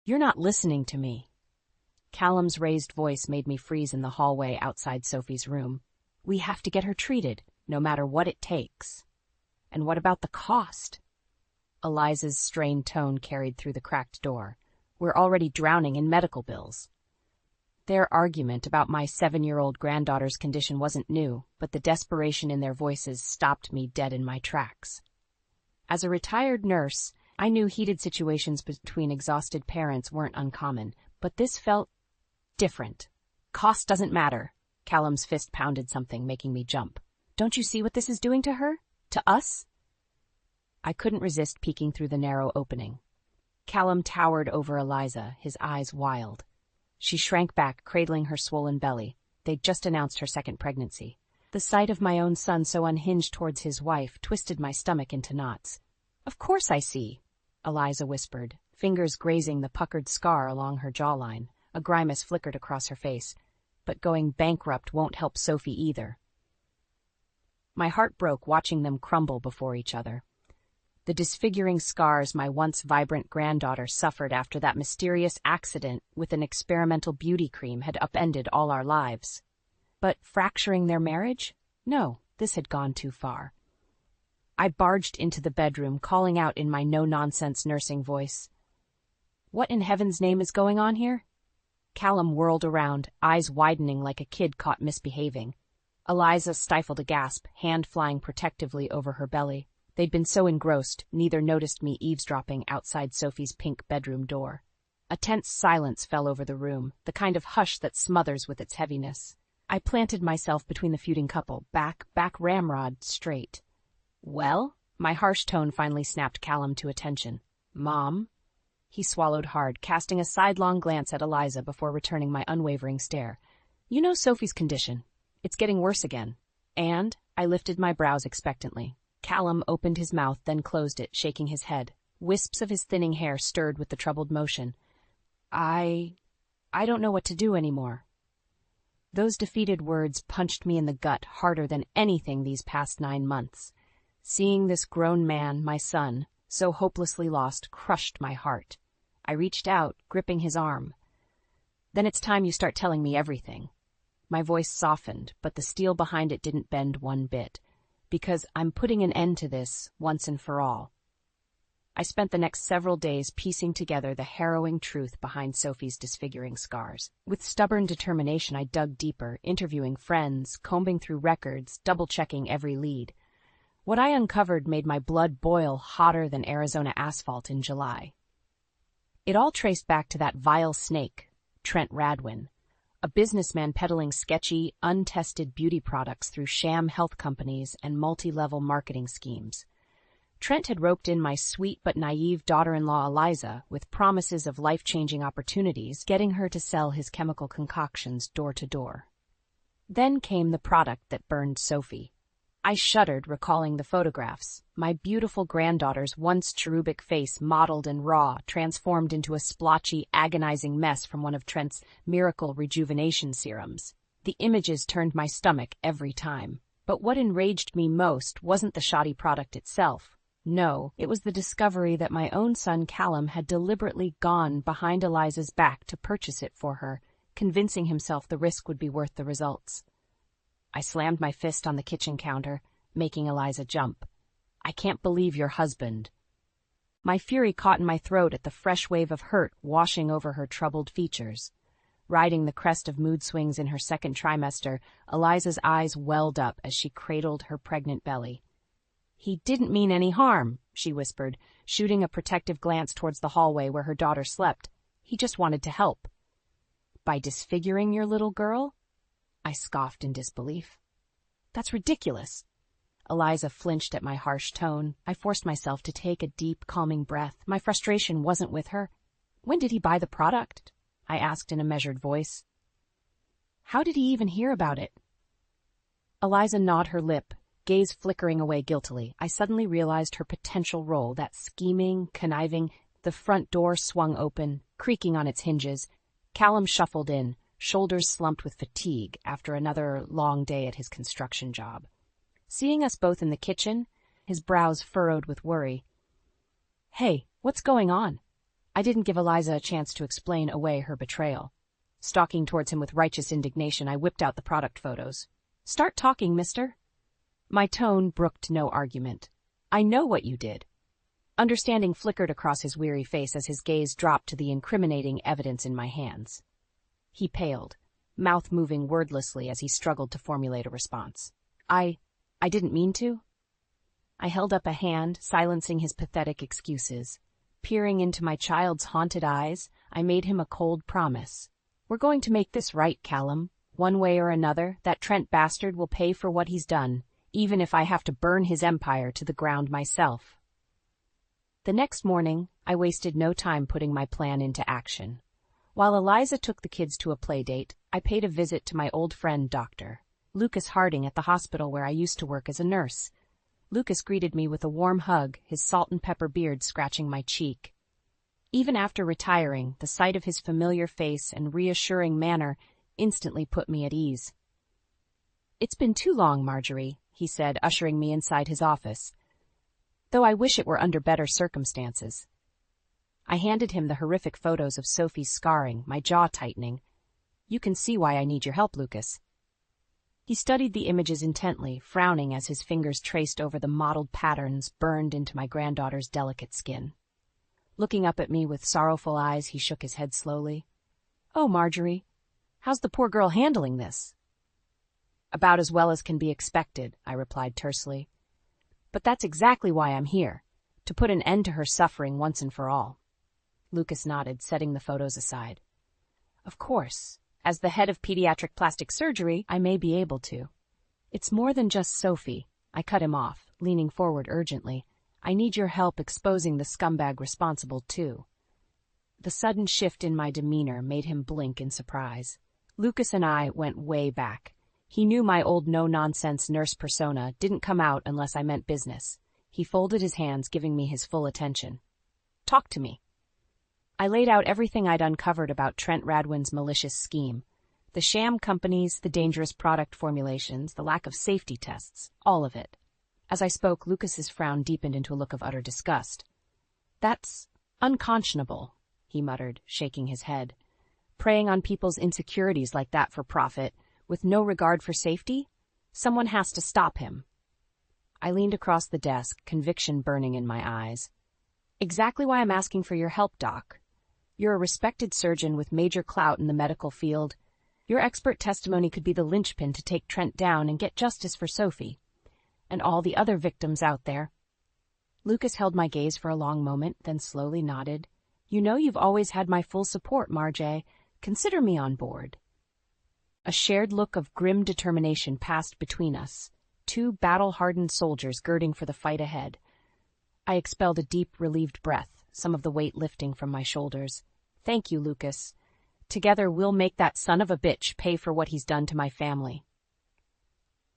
You're not listening to me. Callum's raised voice made me freeze in the hallway outside Sophie's room. We have to get her treated, no matter what it takes. And what about the cost? Eliza's strained tone carried through the cracked door. We're already drowning in medical bills. Their argument about my 7-year-old granddaughter's condition wasn't new, but the desperation in their voices stopped me dead in my tracks. As a retired nurse, I knew heated situations between exhausted parents weren't uncommon, but this felt different. Cost doesn't matter. Callum's fist pounded something, making me jump. Don't you see what this is doing to her? To us? I couldn't resist peeking through the narrow opening. Callum towered over Eliza, his eyes wild. She shrank back, cradling her swollen belly. They'd just announced her second pregnancy. The sight of my own son so unhinged towards his wife twisted my stomach into knots. Of course I see, Eliza whispered, fingers grazing the puckered scar along her jawline. A grimace flickered across her face. But going bankrupt won't help Sophie either. My heart broke watching them crumble before each other. The disfiguring scars my once vibrant granddaughter suffered after that mysterious accident with an experimental beauty cream had upended all our lives. But fracturing their marriage? No, this had gone too far. I barged into the bedroom, calling out in my no-nonsense nursing voice. What in heaven's name is going on here? Callum whirled around, eyes widening like a kid caught misbehaving. Eliza stifled a gasp, hand flying protectively over her belly. They'd been so engrossed, neither noticed me eavesdropping outside Sophie's pink bedroom door. A tense silence fell over the room, the kind of hush that smothers with its heaviness. I planted myself between the feuding couple, back ramrod, straight. Well? My harsh tone finally snapped Callum to attention. Mom? He swallowed hard, casting a sidelong glance at Eliza before returning my unwavering stare. You know Sophie's condition. It's getting worse again. And? I lifted my brows expectantly. Callum opened his mouth, then closed it, shaking his head. Wisps of his thinning hair stirred with the troubled motion. I don't know what to do anymore. Those defeated words punched me in the gut harder than anything these past 9 months. Seeing this grown man, my son, so hopelessly lost, crushed my heart. I reached out, gripping his arm. Then it's time you start telling me everything. My voice softened, but the steel behind it didn't bend one bit. Because I'm putting an end to this, once and for all. I spent the next several days piecing together the harrowing truth behind Sophie's disfiguring scars. With stubborn determination, I dug deeper, interviewing friends, combing through records, double-checking every lead. What I uncovered made my blood boil hotter than Arizona asphalt in July. It all traced back to that vile snake, Trent Radwin, a businessman peddling sketchy, untested beauty products through sham health companies and multi-level marketing schemes. Trent had roped in my sweet but naive daughter-in-law Eliza with promises of life-changing opportunities, getting her to sell his chemical concoctions door to door. Then came the product that burned Sophie. I shuddered, recalling the photographs. My beautiful granddaughter's once cherubic face, mottled and raw, transformed into a splotchy, agonizing mess from one of Trent's miracle rejuvenation serums. The images turned my stomach every time. But what enraged me most wasn't the shoddy product itself. No, it was the discovery that my own son Callum had deliberately gone behind Eliza's back to purchase it for her, convincing himself the risk would be worth the results. I slammed my fist on the kitchen counter, making Eliza jump. I can't believe your husband. My fury caught in my throat at the fresh wave of hurt washing over her troubled features. Riding the crest of mood swings in her second trimester, Eliza's eyes welled up as she cradled her pregnant belly. He didn't mean any harm, she whispered, shooting a protective glance towards the hallway where her daughter slept. He just wanted to help. By disfiguring your little girl? I scoffed in disbelief. That's ridiculous. Eliza flinched at my harsh tone. I forced myself to take a deep, calming breath. My frustration wasn't with her. When did he buy the product? I asked in a measured voice. How did he even hear about it? Eliza gnawed her lip, gaze flickering away guiltily. I suddenly realized her potential role, that scheming, conniving. The front door swung open, creaking on its hinges. Callum shuffled in, shoulders slumped with fatigue after another long day at his construction job. Seeing us both in the kitchen, his brows furrowed with worry. Hey, what's going on? I didn't give Eliza a chance to explain away her betrayal. Stalking towards him with righteous indignation, I whipped out the product photos. "Start talking, mister." My tone brooked no argument. "I know what you did." Understanding flickered across his weary face as his gaze dropped to the incriminating evidence in my hands. He paled, mouth moving wordlessly as he struggled to formulate a response. I didn't mean to." I held up a hand, silencing his pathetic excuses. Peering into my child's haunted eyes, I made him a cold promise. "We're going to make this right, Callum. One way or another, that Trent bastard will pay for what he's done, even if I have to burn his empire to the ground myself." The next morning, I wasted no time putting my plan into action. While Eliza took the kids to a play date, I paid a visit to my old friend, Dr. Lucas Harding, at the hospital where I used to work as a nurse. Lucas greeted me with a warm hug, his salt and pepper beard scratching my cheek. Even after retiring, the sight of his familiar face and reassuring manner instantly put me at ease. "It's been too long, Marjorie," he said, ushering me inside his office. "Though I wish it were under better circumstances." I handed him the horrific photos of Sophie's scarring, my jaw tightening. "You can see why I need your help, Lucas." He studied the images intently, frowning as his fingers traced over the mottled patterns burned into my granddaughter's delicate skin. Looking up at me with sorrowful eyes, he shook his head slowly. "Oh, Marjorie, how's the poor girl handling this?" "About as well as can be expected," I replied tersely. "But that's exactly why I'm here, to put an end to her suffering once and for all." Lucas nodded, setting the photos aside. "Of course, as the head of pediatric plastic surgery, I may be able to." "It's more than just Sophie," I cut him off, leaning forward urgently. "I need your help exposing the scumbag responsible, too." The sudden shift in my demeanor made him blink in surprise. Lucas and I went way back. He knew my old no-nonsense nurse persona didn't come out unless I meant business. He folded his hands, giving me his full attention. "Talk to me." I laid out everything I'd uncovered about Trent Radwin's malicious scheme. The sham companies, the dangerous product formulations, the lack of safety tests, all of it. As I spoke, Lucas's frown deepened into a look of utter disgust. "That's unconscionable," he muttered, shaking his head. "Preying on people's insecurities like that for profit, with no regard for safety? Someone has to stop him." I leaned across the desk, conviction burning in my eyes. "Exactly why I'm asking for your help, Doc. You're a respected surgeon with major clout in the medical field. Your expert testimony could be the linchpin to take Trent down and get justice for Sophie, and all the other victims out there." Lucas held my gaze for a long moment, then slowly nodded. "You know you've always had my full support, Marjay. Consider me on board." A shared look of grim determination passed between us, two battle-hardened soldiers girding for the fight ahead. I expelled a deep, relieved breath, some of the weight lifting from my shoulders. "Thank you, Lucas. Together we'll make that son of a bitch pay for what he's done to my family."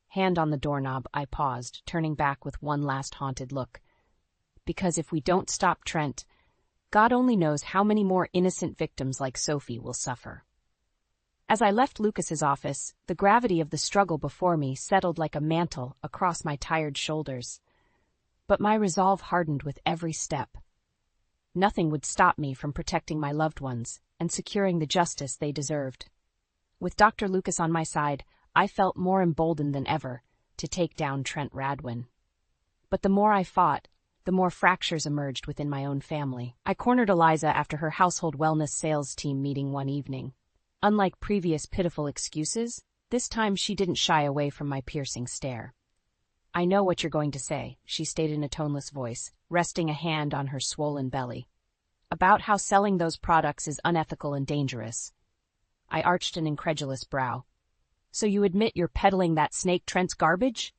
Hand on the doorknob, I paused, turning back with one last haunted look. Because if we don't stop Trent, God only knows how many more innocent victims like Sophie will suffer. As I left Lucas's office, the gravity of the struggle before me settled like a mantle across my tired shoulders. But my resolve hardened with every step. Nothing would stop me from protecting my loved ones and securing the justice they deserved. With Dr. Lucas on my side, I felt more emboldened than ever to take down Trent Radwin. But the more I fought, the more fractures emerged within my own family. I cornered Eliza after her household wellness sales team meeting one evening. Unlike previous pitiful excuses, this time she didn't shy away from my piercing stare. "I know what you're going to say," she stated in a toneless voice, resting a hand on her swollen belly. "About how selling those products is unethical and dangerous." I arched an incredulous brow. "So you admit you're peddling that snake Trent's garbage?"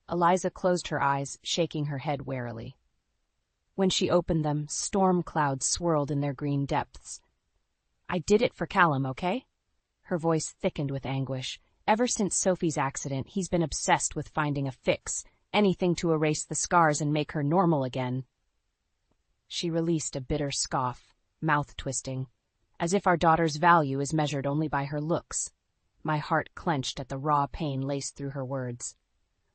Eliza closed her eyes, shaking her head warily. When she opened them, storm clouds swirled in their green depths. "I did it for Callum, okay?" Her voice thickened with anguish. Ever since Sophie's accident, he's been obsessed with finding a fix, anything to erase the scars and make her normal again. She released a bitter scoff, mouth twisting, as if our daughter's value is measured only by her looks. My heart clenched at the raw pain laced through her words.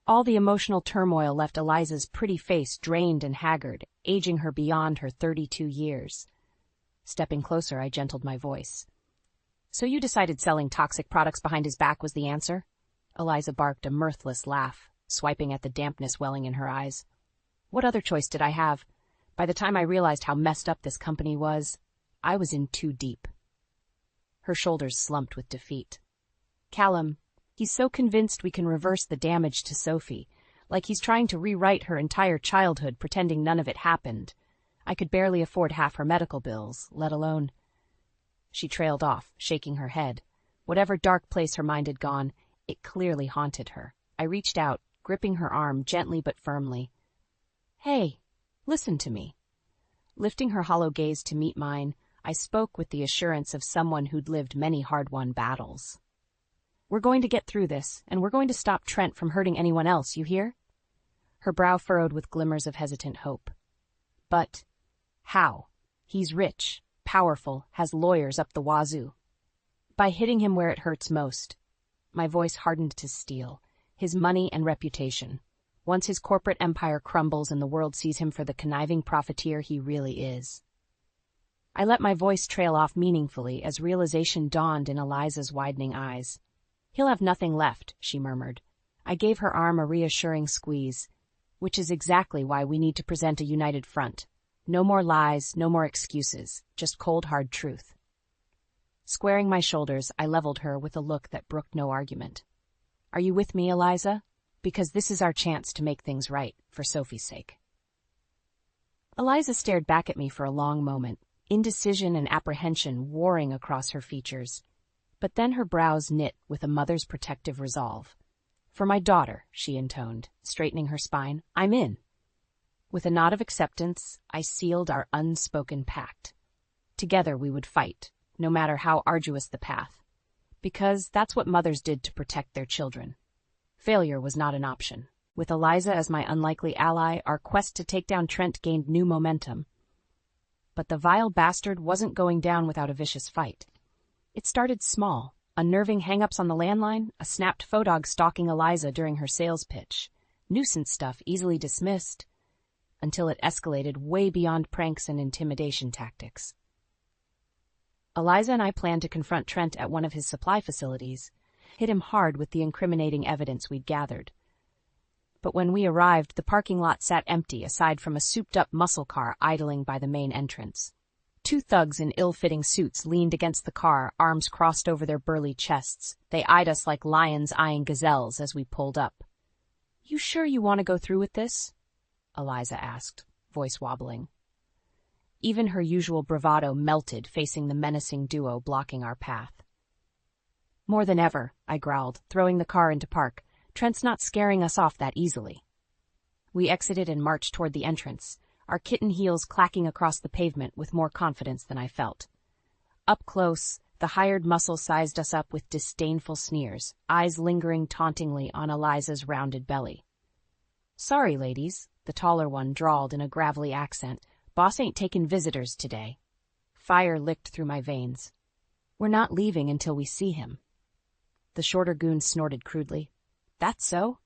All the emotional turmoil left Eliza's pretty face drained and haggard, aging her beyond her 32 years. Stepping closer, I gentled my voice. "So you decided selling toxic products behind his back was the answer?" Eliza barked a mirthless laugh, swiping at the dampness welling in her eyes. "What other choice did I have? By the time I realized how messed up this company was, I was in too deep." Her shoulders slumped with defeat. "Callum, he's so convinced we can reverse the damage to Sophie, like he's trying to rewrite her entire childhood pretending none of it happened. I could barely afford half her medical bills, let alone—" She trailed off, shaking her head. Whatever dark place her mind had gone, it clearly haunted her. I reached out, gripping her arm gently but firmly. "Hey, listen to me." Lifting her hollow gaze to meet mine, I spoke with the assurance of someone who'd lived many hard-won battles. "We're going to get through this, and we're going to stop Trent from hurting anyone else, you hear?" Her brow furrowed with glimmers of hesitant hope. "But how? He's rich, powerful, has lawyers up the wazoo." "By hitting him where it hurts most." My voice hardened to steel. "His money and reputation. Once his corporate empire crumbles and the world sees him for the conniving profiteer he really is." I let my voice trail off meaningfully as realization dawned in Eliza's widening eyes. "He'll have nothing left," she murmured. I gave her arm a reassuring squeeze. "Which is exactly why we need to present a united front. No more lies, no more excuses, just cold, hard truth." Squaring my shoulders, I leveled her with a look that brooked no argument. "Are you with me, Eliza? Because this is our chance to make things right, for Sophie's sake." Eliza stared back at me for a long moment, indecision and apprehension warring across her features. But then her brows knit with a mother's protective resolve. "For my daughter," she intoned, straightening her spine, "I'm in." With a nod of acceptance, I sealed our unspoken pact. Together we would fight, no matter how arduous the path. Because that's what mothers did to protect their children. Failure was not an option. With Eliza as my unlikely ally, our quest to take down Trent gained new momentum. But the vile bastard wasn't going down without a vicious fight. It started small, unnerving hang-ups on the landline, a snapped photog stalking Eliza during her sales pitch, nuisance stuff easily dismissed, until it escalated way beyond pranks and intimidation tactics. Eliza and I planned to confront Trent at one of his supply facilities, hit him hard with the incriminating evidence we'd gathered. But when we arrived, the parking lot sat empty aside from a souped-up muscle car idling by the main entrance. Two thugs in ill-fitting suits leaned against the car, arms crossed over their burly chests. They eyed us like lions eyeing gazelles as we pulled up. "You sure you want to go through with this?" Eliza asked, voice wobbling. Even her usual bravado melted facing the menacing duo blocking our path. "More than ever," I growled, throwing the car into park. "Trent's not scaring us off that easily." We exited and marched toward the entrance, our kitten heels clacking across the pavement with more confidence than I felt. Up close, the hired muscle sized us up with disdainful sneers, eyes lingering tauntingly on Eliza's rounded belly. "Sorry, ladies," the taller one drawled in a gravelly accent. "Boss ain't taking visitors today." Fire licked through my veins. "We're not leaving until we see him." The shorter goon snorted crudely. "That's so?"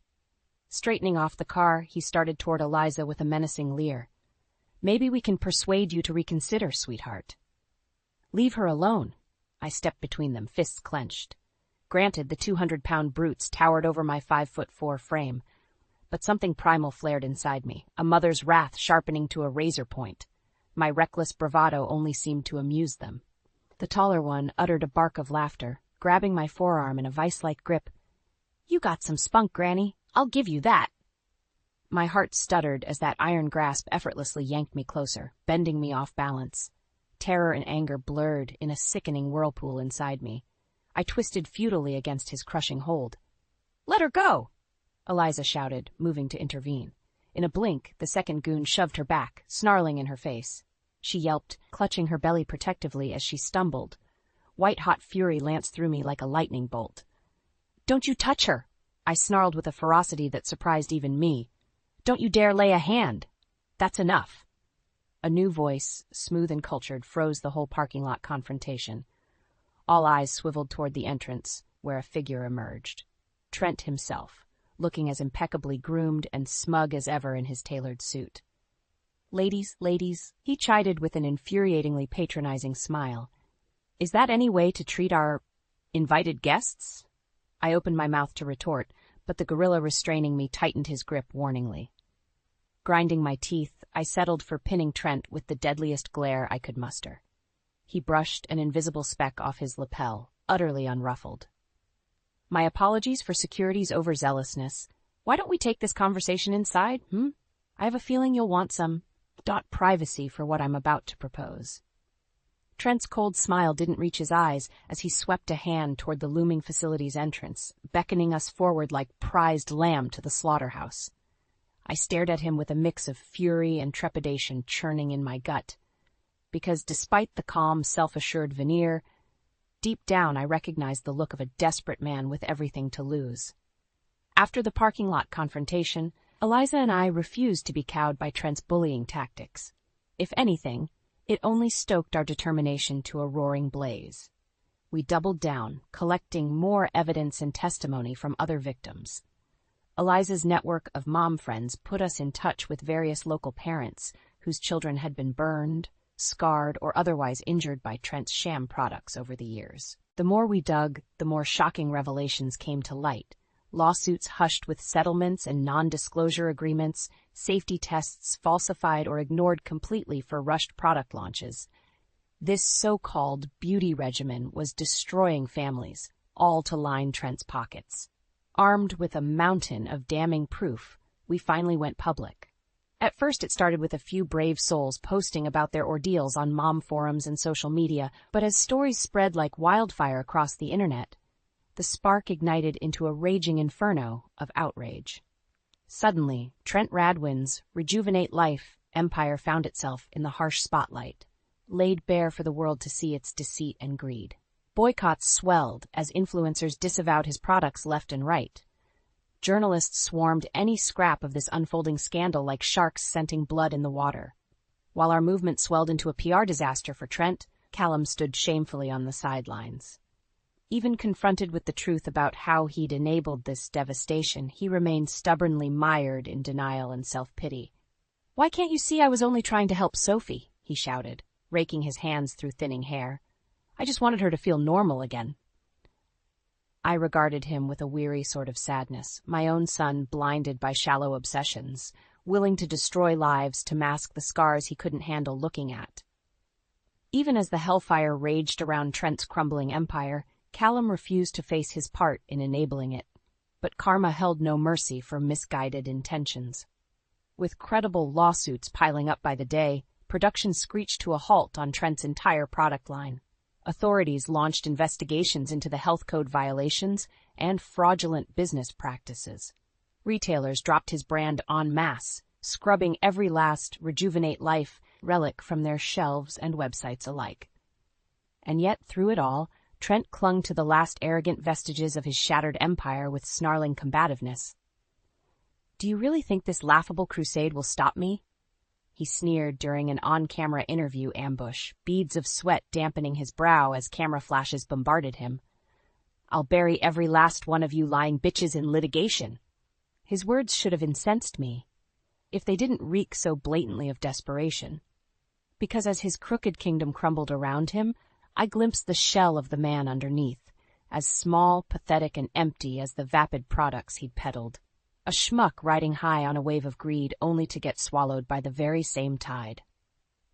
Straightening off the car, he started toward Eliza with a menacing leer. "Maybe we can persuade you to reconsider, sweetheart." "Leave her alone." I stepped between them, fists clenched. Granted, the 200-pound brutes towered over my 5'4" frame, but something primal flared inside me, a mother's wrath sharpening to a razor point. My reckless bravado only seemed to amuse them. The taller one uttered a bark of laughter, grabbing my forearm in a vice-like grip. "You got some spunk, Granny. I'll give you that." My heart stuttered as that iron grasp effortlessly yanked me closer, bending me off balance. Terror and anger blurred in a sickening whirlpool inside me. I twisted futilely against his crushing hold. "Let her go!" Eliza shouted, moving to intervene. In a blink, the second goon shoved her back, snarling in her face. She yelped, clutching her belly protectively as she stumbled. White-hot fury lanced through me like a lightning bolt. "Don't you touch her!" I snarled with a ferocity that surprised even me. "Don't you dare lay a hand! That's enough!" A new voice, smooth and cultured, froze the whole parking lot confrontation. All eyes swiveled toward the entrance, where a figure emerged. Trent himself, looking as impeccably groomed and smug as ever in his tailored suit. "Ladies, ladies," he chided with an infuriatingly patronizing smile. "Is that any way to treat our invited guests?" I opened my mouth to retort, but the gorilla restraining me tightened his grip warningly. Grinding my teeth, I settled for pinning Trent with the deadliest glare I could muster. He brushed an invisible speck off his lapel, utterly unruffled. "My apologies for security's overzealousness. Why don't we take this conversation inside, I have a feeling you'll want some privacy for what I'm about to propose." Trent's cold smile didn't reach his eyes as he swept a hand toward the looming facility's entrance, beckoning us forward like prized lamb to the slaughterhouse. I stared at him with a mix of fury and trepidation churning in my gut, because despite the calm, self-assured veneer, deep down I recognized the look of a desperate man with everything to lose. After the parking lot confrontation, Eliza and I refused to be cowed by Trent's bullying tactics. If anything, it only stoked our determination to a roaring blaze. We doubled down, collecting more evidence and testimony from other victims. Eliza's network of mom friends put us in touch with various local parents whose children had been burned, scarred, or otherwise injured by Trent's sham products over the years. The more we dug, the more shocking revelations came to light. Lawsuits hushed with settlements and non-disclosure agreements, safety tests falsified or ignored completely for rushed product launches. This so-called beauty regimen was destroying families, all to line Trent's pockets. Armed with a mountain of damning proof, we finally went public. At first it started with a few brave souls posting about their ordeals on mom forums and social media, but as stories spread like wildfire across the internet, the spark ignited into a raging inferno of outrage. Suddenly, Trent Radwin's Rejuvenate Life empire found itself in the harsh spotlight, laid bare for the world to see its deceit and greed. Boycotts swelled as influencers disavowed his products left and right. Journalists swarmed any scrap of this unfolding scandal like sharks scenting blood in the water. While our movement swelled into a PR disaster for Trent, Callum stood shamefully on the sidelines. Even confronted with the truth about how he'd enabled this devastation, he remained stubbornly mired in denial and self-pity. "Why can't you see I was only trying to help Sophie?" he shouted, raking his hands through thinning hair. "I just wanted her to feel normal again." I regarded him with a weary sort of sadness, my own son blinded by shallow obsessions, willing to destroy lives to mask the scars he couldn't handle looking at. Even as the hellfire raged around Trent's crumbling empire, Callum refused to face his part in enabling it, but karma held no mercy for misguided intentions. With credible lawsuits piling up by the day, production screeched to a halt on Trent's entire product line. Authorities launched investigations into the health code violations and fraudulent business practices. Retailers dropped his brand en masse, scrubbing every last Rejuvenate Life relic from their shelves and websites alike. And yet, through it all, Trent clung to the last arrogant vestiges of his shattered empire with snarling combativeness. "Do you really think this laughable crusade will stop me?" he sneered during an on-camera interview ambush, beads of sweat dampening his brow as camera flashes bombarded him. "I'll bury every last one of you lying bitches in litigation." His words should have incensed me, if they didn't reek so blatantly of desperation. Because as his crooked kingdom crumbled around him, I glimpsed the shell of the man underneath, as small, pathetic, and empty as the vapid products he'd peddled. A schmuck riding high on a wave of greed only to get swallowed by the very same tide.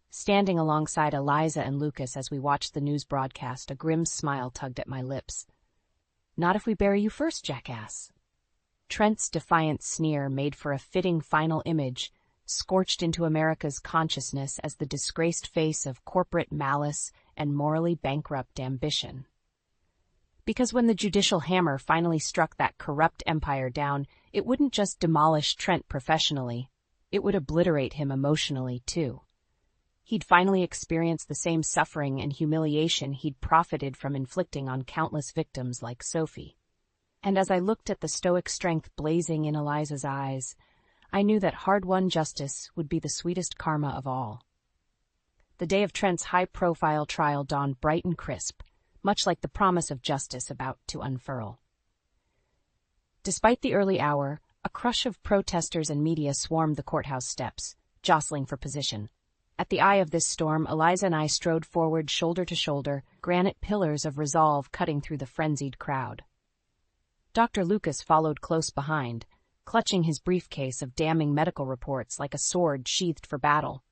Standing alongside Eliza and Lucas as we watched the news broadcast, a grim smile tugged at my lips. "Not if we bury you first, jackass." Trent's defiant sneer made for a fitting final image, scorched into America's consciousness as the disgraced face of corporate malice and morally bankrupt ambition. Because when the judicial hammer finally struck that corrupt empire down, it wouldn't just demolish Trent professionally, it would obliterate him emotionally, too. He'd finally experienced the same suffering and humiliation he'd profited from inflicting on countless victims like Sophie. And as I looked at the stoic strength blazing in Eliza's eyes, I knew that hard-won justice would be the sweetest karma of all. The day of Trent's high-profile trial dawned bright and crisp, much like the promise of justice about to unfurl. Despite the early hour, A crush of protesters and media swarmed the courthouse steps, jostling for position. At the eye of this storm, Eliza and I strode forward shoulder to shoulder, granite pillars of resolve cutting through the frenzied crowd. Dr. Lucas followed close behind, clutching his briefcase of damning medical reports like a sword sheathed for battle.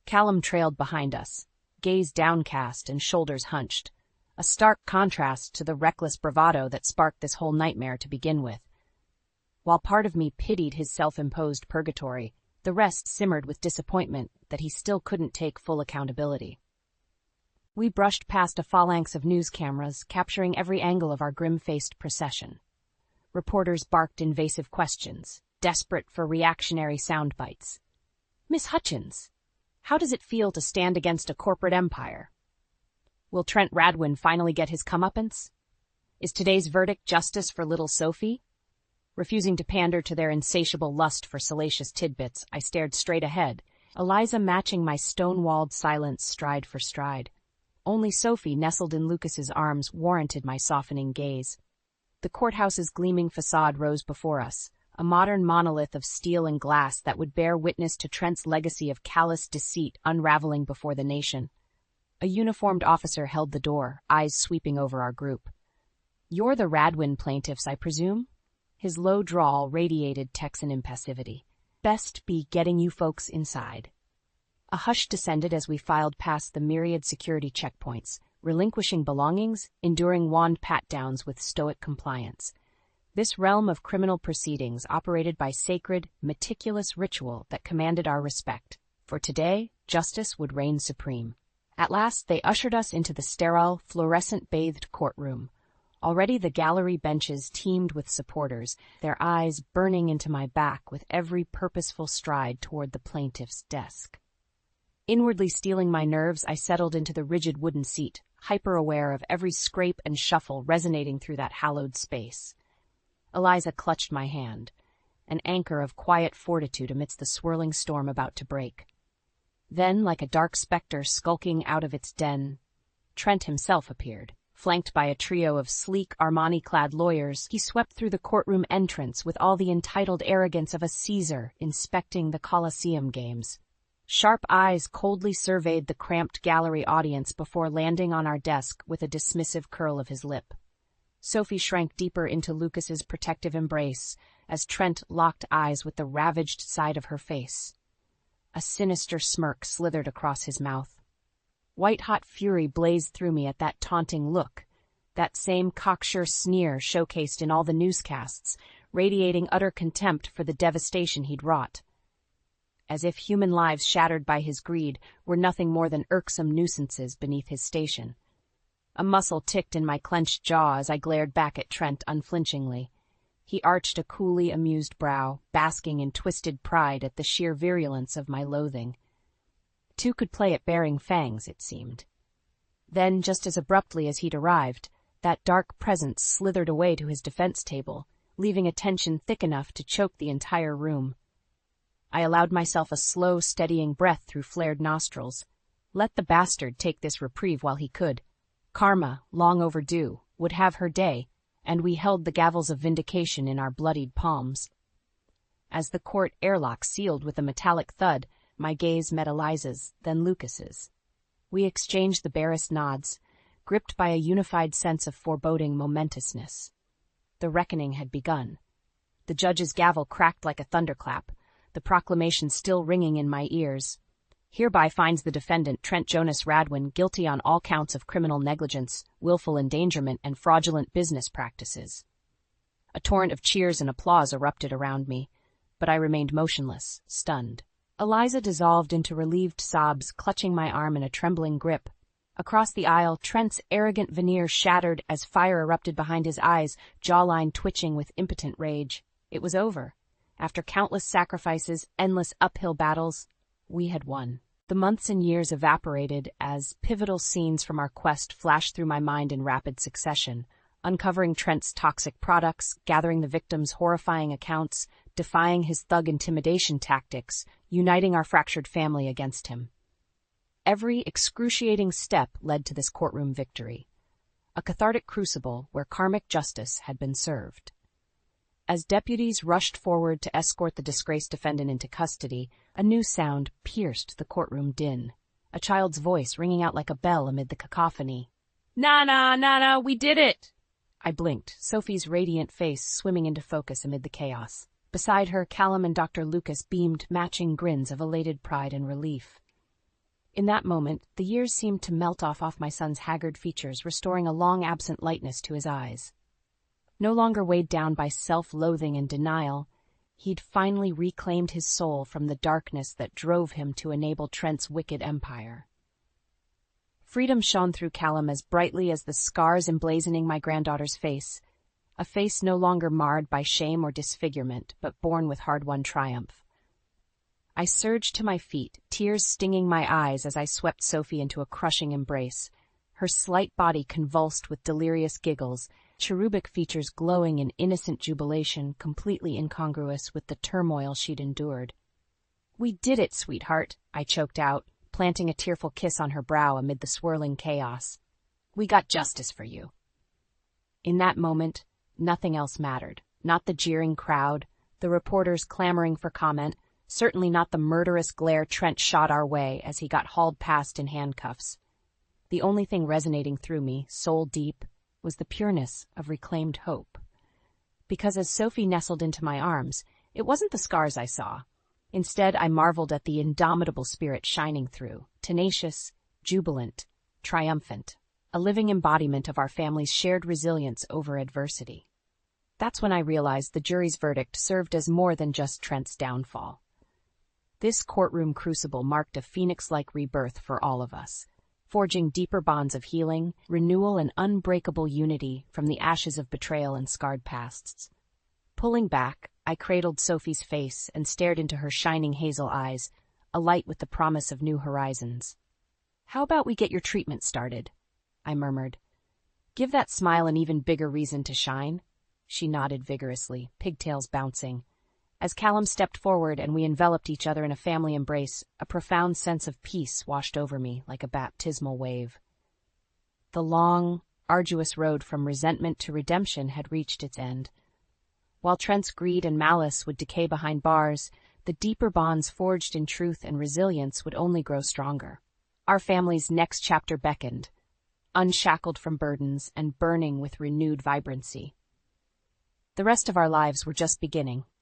Callum trailed behind us, gaze downcast and shoulders hunched, a stark contrast to the reckless bravado that sparked this whole nightmare to begin with. While part of me pitied his self-imposed purgatory, the rest simmered with disappointment that he still couldn't take full accountability. We brushed past a phalanx of news cameras, capturing every angle of our grim-faced procession. Reporters barked invasive questions, desperate for reactionary sound bites. "Miss Hutchins, how does it feel to stand against a corporate empire? Will Trent Radwin finally get his comeuppance? Is today's verdict justice for little Sophie?" Refusing to pander to their insatiable lust for salacious tidbits, I stared straight ahead, Eliza matching my stone-walled silence stride for stride. Only Sophie, nestled in Lucas's arms, warranted my softening gaze. The courthouse's gleaming facade rose before us, a modern monolith of steel and glass that would bear witness to Trent's legacy of callous deceit unraveling before the nation. A uniformed officer held the door, eyes sweeping over our group. "You're the Radwin plaintiffs, I presume?" His low drawl radiated Texan impassivity. "Best be getting you folks inside." A hush descended as we filed past the myriad security checkpoints, relinquishing belongings, enduring wand pat-downs with stoic compliance. This realm of criminal proceedings operated by sacred, meticulous ritual that commanded our respect, for today, justice would reign supreme. At last, they ushered us into the sterile, fluorescent-bathed courtroom. Already the gallery benches teemed with supporters, their eyes burning into my back with every purposeful stride toward the plaintiff's desk. Inwardly steeling my nerves, I settled into the rigid wooden seat, hyper-aware of every scrape and shuffle resonating through that hallowed space. Eliza clutched my hand, an anchor of quiet fortitude amidst the swirling storm about to break. Then, like a dark specter skulking out of its den, Trent himself appeared. Flanked by a trio of sleek, Armani-clad lawyers, he swept through the courtroom entrance with all the entitled arrogance of a Caesar inspecting the Colosseum games. Sharp eyes coldly surveyed the cramped gallery audience before landing on our desk with a dismissive curl of his lip. Sophie shrank deeper into Lucas's protective embrace as Trent locked eyes with the ravaged side of her face. A sinister smirk slithered across his mouth. White-hot fury blazed through me at that taunting look, that same cocksure sneer showcased in all the newscasts, radiating utter contempt for the devastation he'd wrought. As if human lives shattered by his greed were nothing more than irksome nuisances beneath his station. A muscle ticked in my clenched jaw as I glared back at Trent unflinchingly. He arched a coolly amused brow, basking in twisted pride at the sheer virulence of my loathing. Two could play at bearing fangs, it seemed. Then, just as abruptly as he'd arrived, that dark presence slithered away to his defense table, leaving a tension thick enough to choke the entire room. I allowed myself a slow, steadying breath through flared nostrils. Let the bastard take this reprieve while he could. Karma, long overdue, would have her day, and we held the gavels of vindication in our bloodied palms. As the court airlock sealed with a metallic thud, my gaze met Eliza's, then Lucas's. We exchanged the barest nods, gripped by a unified sense of foreboding momentousness. The reckoning had begun. The judge's gavel cracked like a thunderclap, the proclamation still ringing in my ears. Hereby finds the defendant, Trent Jonas Radwin, guilty on all counts of criminal negligence, willful endangerment, and fraudulent business practices. A torrent of cheers and applause erupted around me, but I remained motionless, stunned. Eliza dissolved into relieved sobs, clutching my arm in a trembling grip. Across the aisle, Trent's arrogant veneer shattered as fire erupted behind his eyes, jawline twitching with impotent rage. It was over. After countless sacrifices, endless uphill battles, we had won. The months and years evaporated as pivotal scenes from our quest flashed through my mind in rapid succession, uncovering Trent's toxic products, gathering the victims' horrifying accounts, defying his thug intimidation tactics, uniting our fractured family against him. Every excruciating step led to this courtroom victory, a cathartic crucible where karmic justice had been served. As deputies rushed forward to escort the disgraced defendant into custody, a new sound pierced the courtroom din, a child's voice ringing out like a bell amid the cacophony. "Nana, Nana, we did it!" I blinked, Sophie's radiant face swimming into focus amid the chaos. Beside her, Callum and Dr. Lucas beamed matching grins of elated pride and relief. In that moment, the years seemed to melt off my son's haggard features, restoring a long-absent lightness to his eyes. No longer weighed down by self-loathing and denial, he'd finally reclaimed his soul from the darkness that drove him to enable Trent's wicked empire. Freedom shone through Callum as brightly as the scars emblazoning my granddaughter's face, a face no longer marred by shame or disfigurement, but born with hard-won triumph. I surged to my feet, tears stinging my eyes as I swept Sophie into a crushing embrace, her slight body convulsed with delirious giggles, cherubic features glowing in innocent jubilation, completely incongruous with the turmoil she'd endured. "We did it, sweetheart," I choked out, planting a tearful kiss on her brow amid the swirling chaos. "We got justice for you." In that moment, nothing else mattered. Not the jeering crowd, the reporters clamoring for comment, certainly not the murderous glare Trent shot our way as he got hauled past in handcuffs. The only thing resonating through me, soul deep, was the pureness of reclaimed hope. Because as Sophie nestled into my arms, it wasn't the scars I saw. Instead, I marveled at the indomitable spirit shining through, tenacious, jubilant, triumphant, a living embodiment of our family's shared resilience over adversity. That's when I realized the jury's verdict served as more than just Trent's downfall. This courtroom crucible marked a phoenix-like rebirth for all of us, forging deeper bonds of healing, renewal, and unbreakable unity from the ashes of betrayal and scarred pasts. Pulling back, I cradled Sophie's face and stared into her shining hazel eyes, alight with the promise of new horizons. "How about we get your treatment started?" I murmured. "Give that smile an even bigger reason to shine." She nodded vigorously, pigtails bouncing. As Callum stepped forward and we enveloped each other in a family embrace, a profound sense of peace washed over me like a baptismal wave. The long, arduous road from resentment to redemption had reached its end. While Trent's greed and malice would decay behind bars, the deeper bonds forged in truth and resilience would only grow stronger. Our family's next chapter beckoned, unshackled from burdens and burning with renewed vibrancy. The rest of our lives were just beginning.